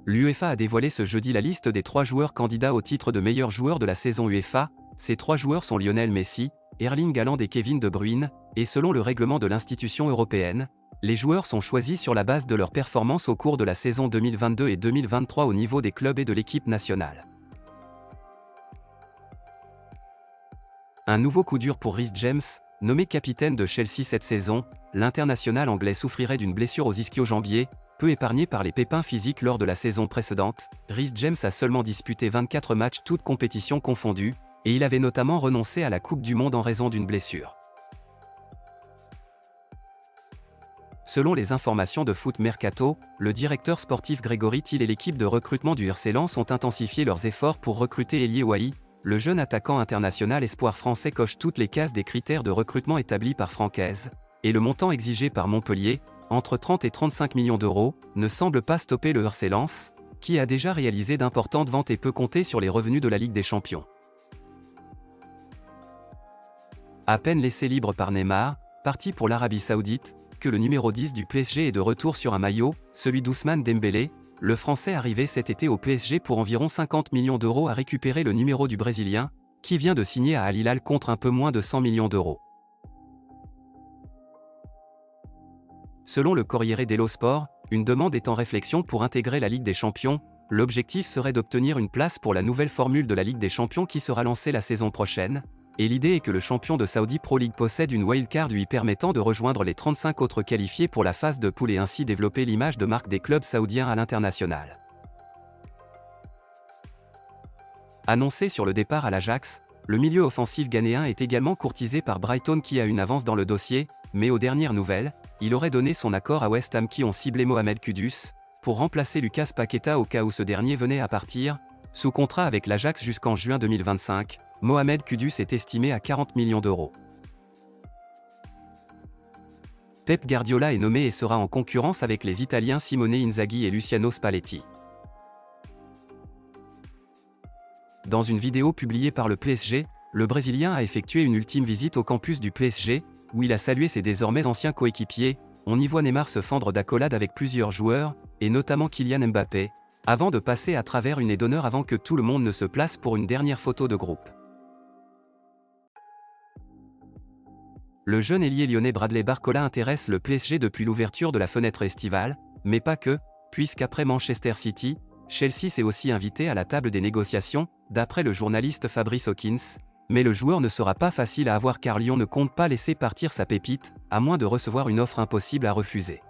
L'UEFA a dévoilé ce jeudi la liste des 3 joueurs candidats au titre de meilleur joueur de la saison UEFA. Ces 3 joueurs sont Lionel Messi, Erling Haaland et Kevin De Bruyne, et selon le règlement de l'institution européenne, les joueurs sont choisis sur la base de leur performance au cours de la saison 2022 et 2023 au niveau des clubs et de l'équipe nationale. Un nouveau coup dur pour Reece James, nommé capitaine de Chelsea cette saison. L'international anglais souffrirait d'une blessure aux ischio-jambiers, peu épargné par les pépins physiques lors de la saison précédente. Reece James a seulement disputé 24 matchs toutes compétitions confondues, et il avait notamment renoncé à la Coupe du Monde en raison d'une blessure. Selon les informations de Foot Mercato, le directeur sportif Grégory Thiel et l'équipe de recrutement du RC Lens ont intensifié leurs efforts pour recruter Elie Wahi. Le jeune attaquant international espoir français coche toutes les cases des critères de recrutement établis par Francaise, et le montant exigé par Montpellier, entre 30 et 35 millions d'euros, ne semble pas stopper le RC Lens, qui a déjà réalisé d'importantes ventes et peut compter sur les revenus de la Ligue des Champions. À peine laissé libre par Neymar, parti pour l'Arabie Saoudite, que le numéro 10 du PSG est de retour sur un maillot, celui d'Ousmane Dembélé. Le Français arrivé cet été au PSG pour environ 50 millions d'euros a récupéré le numéro du Brésilien, qui vient de signer à Al Hilal contre un peu moins de 100 millions d'euros. Selon le Corriere dello Sport, une demande est en réflexion pour intégrer la Ligue des Champions. L'objectif serait d'obtenir une place pour la nouvelle formule de la Ligue des Champions qui sera lancée la saison prochaine, et l'idée est que le champion de Saudi Pro League possède une wildcard lui permettant de rejoindre les 35 autres qualifiés pour la phase de poule et ainsi développer l'image de marque des clubs saoudiens à l'international. Annoncé sur le départ à l'Ajax, le milieu offensif ghanéen est également courtisé par Brighton qui a une avance dans le dossier, mais aux dernières nouvelles, il aurait donné son accord à West Ham qui ont ciblé Mohamed Kudus, pour remplacer Lucas Paqueta au cas où ce dernier venait à partir. Sous contrat avec l'Ajax jusqu'en juin 2025, Mohamed Kudus est estimé à 40 millions d'euros. Pep Guardiola est nommé et sera en concurrence avec les Italiens Simone Inzaghi et Luciano Spalletti. Dans une vidéo publiée par le PSG, le Brésilien a effectué une ultime visite au campus du PSG, où il a salué ses désormais anciens coéquipiers. On y voit Neymar se fendre d'accolades avec plusieurs joueurs, et notamment Kylian Mbappé, avant de passer à travers une aide d'honneur avant que tout le monde ne se place pour une dernière photo de groupe. Le jeune ailier lyonnais Bradley Barcola intéresse le PSG depuis l'ouverture de la fenêtre estivale, mais pas que, puisqu'après Manchester City, Chelsea s'est aussi invité à la table des négociations, d'après le journaliste Fabrice Hawkins. Mais le joueur ne sera pas facile à avoir car Lyon ne compte pas laisser partir sa pépite, à moins de recevoir une offre impossible à refuser.